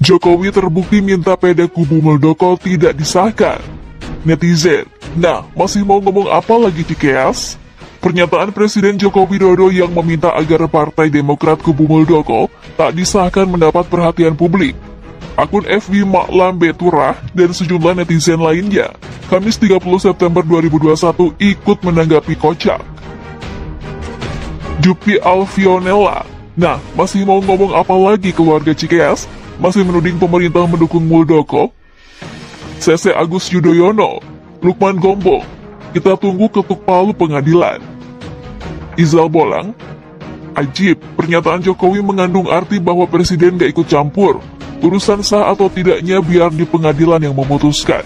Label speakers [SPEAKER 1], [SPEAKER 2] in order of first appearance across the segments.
[SPEAKER 1] Jokowi terbukti minta peda kubu Muldoko tidak disahkan. Netizen, nah masih mau ngomong apa lagi Cikeas? Pernyataan Presiden Joko Widodo yang meminta agar Partai Demokrat kubu Muldoko tak disahkan mendapat perhatian publik. Akun FB Mak Lambe Turah dan sejumlah netizen lainnya, Kamis 30 September 2021 ikut menanggapi kocak. Jupi Alfionella, nah masih mau ngomong apa lagi keluarga Cikeas? Masih menuding pemerintah mendukung Muldoko? CC Agus Yudhoyono, Lukman Gombong, kita tunggu ketuk palu pengadilan. Izal Bolang, ajib, pernyataan Jokowi mengandung arti bahwa Presiden gak ikut campur. Urusan sah atau tidaknya biar di pengadilan yang memutuskan.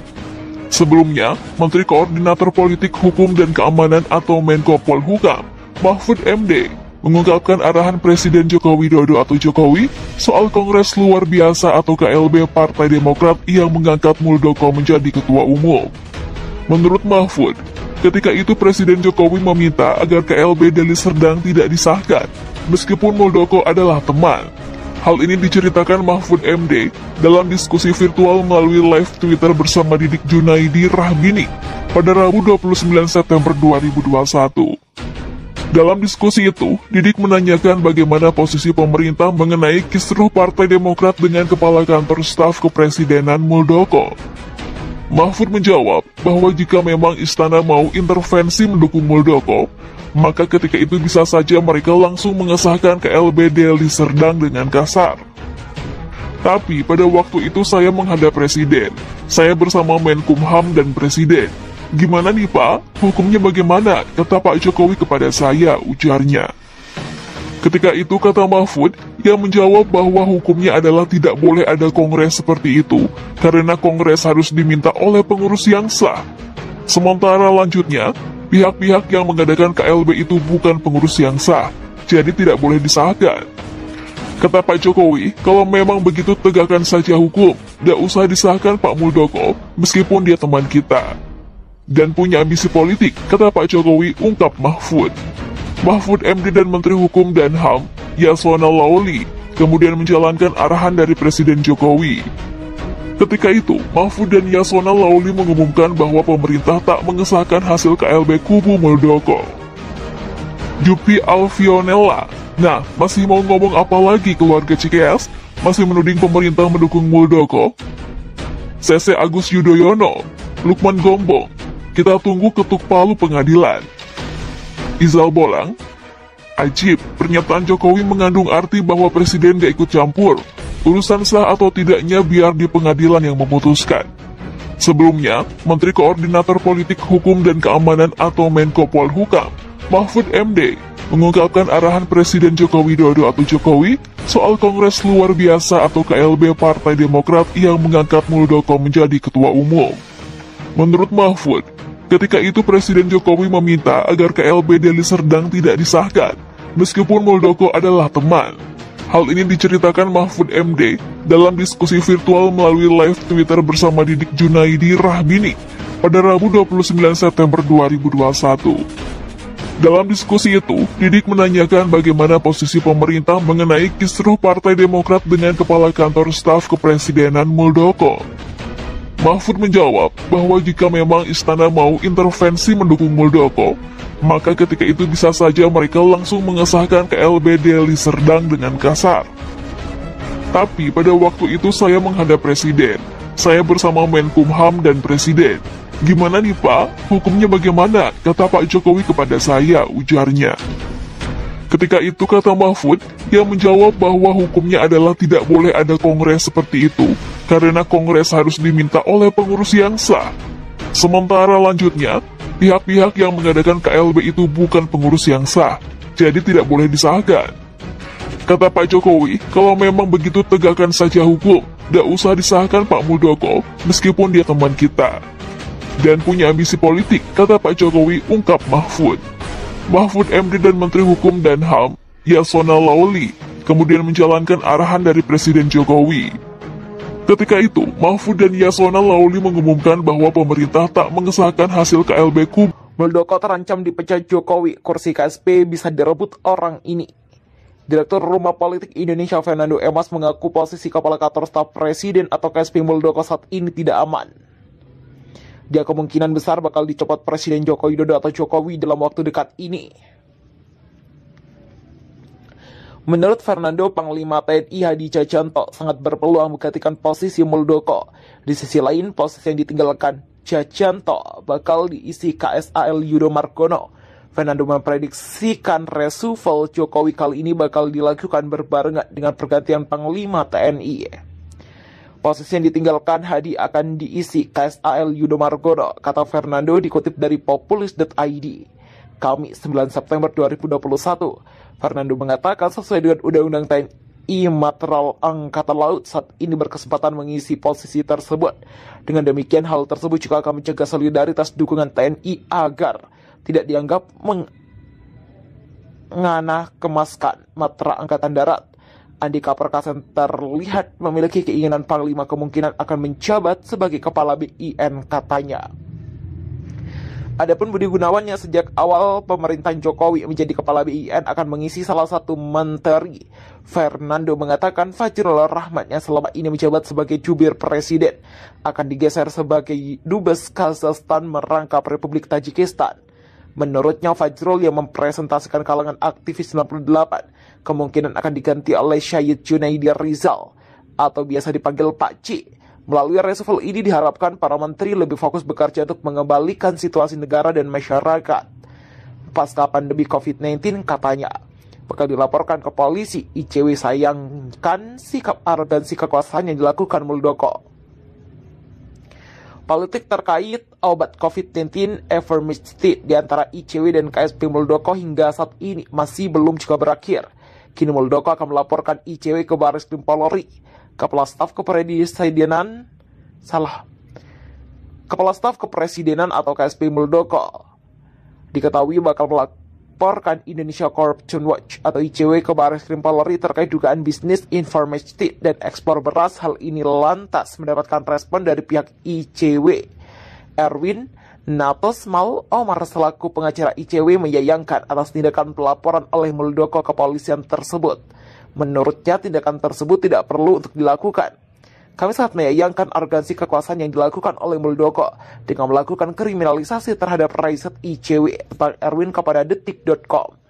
[SPEAKER 1] Sebelumnya, Menteri Koordinator Politik Hukum dan Keamanan atau Menko Polhukam, Mahfud MD, mengungkapkan arahan Presiden Joko Widodo atau Jokowi soal Kongres Luar Biasa atau KLB Partai Demokrat yang mengangkat Muldoko menjadi ketua umum. Menurut Mahfud, ketika itu Presiden Jokowi meminta agar KLB Deli Serdang tidak disahkan, meskipun Muldoko adalah teman. Hal ini diceritakan Mahfud MD dalam diskusi virtual melalui live Twitter bersama Didik Junaidi Rahbini pada Rabu 29 September 2021. Dalam diskusi itu, Didik menanyakan bagaimana posisi pemerintah mengenai kisruh Partai Demokrat dengan Kepala Kantor Staf Kepresidenan Muldoko. Mahfud menjawab bahwa jika memang istana mau intervensi mendukung Muldoko, maka ketika itu bisa saja mereka langsung mengesahkan KLB Deli Serdang dengan kasar. Tapi pada waktu itu saya menghadap Presiden, saya bersama Menkumham dan Presiden. Gimana nih Pak, hukumnya bagaimana? Kata Pak Jokowi kepada saya, ujarnya. Ketika itu kata Mahfud, ia menjawab bahwa hukumnya adalah tidak boleh ada kongres seperti itu, karena kongres harus diminta oleh pengurus yang sah. Sementara lanjutnya, pihak-pihak yang mengadakan KLB itu bukan pengurus yang sah, jadi tidak boleh disahkan. Kata Pak Jokowi, kalau memang begitu tegakkan saja hukum, tidak usah disahkan Pak Muldoko, meskipun dia teman kita. Dan punya ambisi politik, kata Pak Jokowi, ungkap Mahfud. Mahfud MD dan Menteri Hukum dan HAM, Yasona Laoli, kemudian menjalankan arahan dari Presiden Jokowi. Ketika itu, Mahfud dan Yasona Laoli mengumumkan bahwa pemerintah tak mengesahkan hasil KLB kubu Muldoko. Jupi Alfionella, nah masih mau ngomong apa lagi keluarga Cikeas? Masih menuding pemerintah mendukung Muldoko? CC Agus Yudhoyono, Lukman Gombong, kita tunggu ketuk palu pengadilan. Izal Bolang, ajib, pernyataan Jokowi mengandung arti bahwa Presiden gak ikut campur. Urusan sah atau tidaknya biar di pengadilan yang memutuskan. Sebelumnya, Menteri Koordinator Politik Hukum dan Keamanan atau Menko Polhukam, Mahfud MD, mengungkapkan arahan Presiden Joko Widodo atau Jokowi soal Kongres Luar Biasa atau KLB Partai Demokrat yang mengangkat Muldoko menjadi ketua umum. Menurut Mahfud, ketika itu Presiden Jokowi meminta agar KLB Deli Serdang tidak disahkan, meskipun Muldoko adalah teman. Hal ini diceritakan Mahfud MD dalam diskusi virtual melalui live Twitter bersama Didik Junaidi Rahbini pada Rabu 29 September 2021. Dalam diskusi itu, Didik menanyakan bagaimana posisi pemerintah mengenai kisruh Partai Demokrat dengan Kepala Kantor Staf Kepresidenan Muldoko. Mahfud menjawab bahwa jika memang istana mau intervensi mendukung Muldoko, maka ketika itu bisa saja mereka langsung mengesahkan KLB Deli Serdang dengan kasar. Tapi pada waktu itu saya menghadap Presiden, saya bersama Menkumham dan Presiden. Gimana nih Pak, hukumnya bagaimana? Kata Pak Jokowi kepada saya, ujarnya. Ketika itu kata Mahfud, ia menjawab bahwa hukumnya adalah tidak boleh ada kongres seperti itu, karena kongres harus diminta oleh pengurus yang sah. Sementara lanjutnya, pihak-pihak yang mengadakan KLB itu bukan pengurus yang sah, jadi tidak boleh disahkan. Kata Pak Jokowi, kalau memang begitu tegakkan saja hukum, tidak usah disahkan Pak Muldoko, meskipun dia teman kita. Dan punya ambisi politik, kata Pak Jokowi, ungkap Mahfud. Mahfud MD dan Menteri Hukum dan HAM, Yasona Laoli, kemudian menjalankan arahan dari Presiden Jokowi. Ketika itu, Mahfud dan Yasona Laoli mengumumkan bahwa pemerintah tak mengesahkan hasil KLB kubu
[SPEAKER 2] Muldoko terancam dipecat Jokowi, kursi KSP bisa direbut orang ini. Direktur Rumah Politik Indonesia Fernando Emas mengaku posisi Kepala Kantor Staf Presiden atau KSP Muldoko saat ini tidak aman. Dia kemungkinan besar bakal dicopot Presiden Joko Widodo atau Jokowi dalam waktu dekat ini. Menurut Fernando, Panglima TNI Hadi Cahyanto sangat berpeluang menggantikan posisi Muldoko. Di sisi lain, posisi yang ditinggalkan Cahyanto bakal diisi KSAL Yudo Margono. Fernando memprediksikan reshuffle Jokowi kali ini bakal dilakukan berbarengan dengan pergantian Panglima TNI. Posisi yang ditinggalkan Hadi akan diisi KSAL Yudo Margono, kata Fernando dikutip dari populis.id. Kamis 9 September 2021, Fernando mengatakan sesuai dengan Undang-Undang TNI Materal Angkatan Laut saat ini berkesempatan mengisi posisi tersebut. Dengan demikian hal tersebut juga akan mencegah solidaritas dukungan TNI agar tidak dianggap menganahkemaskan Matra Angkatan Darat. Andika Perkasa terlihat memiliki keinginan Panglima kemungkinan akan menjabat sebagai Kepala BIN, katanya. Adapun Budi Gunawan yang sejak awal pemerintahan Jokowi menjadi Kepala BIN akan mengisi salah satu menteri. Fernando mengatakan Fajrul Rahman yang selama ini menjabat sebagai jubir presiden akan digeser sebagai Dubes Kazakhstan merangkap Republik Tajikistan. Menurutnya, Fajrul yang mempresentasikan kalangan aktivis 98 kemungkinan akan diganti oleh Syahid Junaidi Rizal atau biasa dipanggil Pak C. Melalui reshuffle ini diharapkan para menteri lebih fokus bekerja untuk mengembalikan situasi negara dan masyarakat pasca pandemi COVID-19, katanya. Bakal dilaporkan ke polisi, ICW sayangkan sikap arogansi kekuasaan yang dilakukan Muldoko. Politik terkait obat COVID-19 Ivermectin di antara ICW dan KSP Muldoko hingga saat ini masih belum juga berakhir. Kini Muldoko akan melaporkan ICW ke Bareskrim Polri. Kepala Staf Kepresidenan atau KSP Muldoko diketahui bakal melaporkan Indonesia Corruption Watch atau ICW ke Bareskrim Polri terkait dugaan bisnis Ivermectin dan ekspor beras. Hal ini lantas mendapatkan respon dari pihak ICW. Erwin Natosmal Omar selaku pengacara ICW menyayangkan atas tindakan pelaporan oleh Muldoko ke kepolisian tersebut. Menurutnya tindakan tersebut tidak perlu untuk dilakukan. Kami sangat menyayangkan arogansi kekuasaan yang dilakukan oleh Muldoko dengan melakukan kriminalisasi terhadap riset ICW, tentang Erwin kepada detik.com.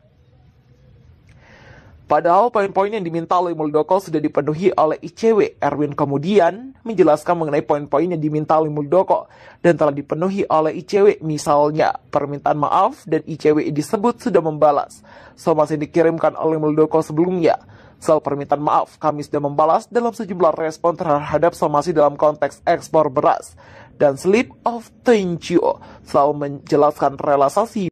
[SPEAKER 2] Padahal poin-poin yang diminta oleh Muldoko sudah dipenuhi oleh ICW. Erwin kemudian menjelaskan mengenai poin-poin yang diminta oleh Muldoko dan telah dipenuhi oleh ICW. Misalnya, permintaan maaf dan ICW disebut sudah membalas somasi yang dikirimkan oleh Muldoko sebelumnya. Soal permintaan maaf, kami sudah membalas dalam sejumlah respon terhadap somasi dalam konteks ekspor beras dan slip of thank you, selalu menjelaskan realisasi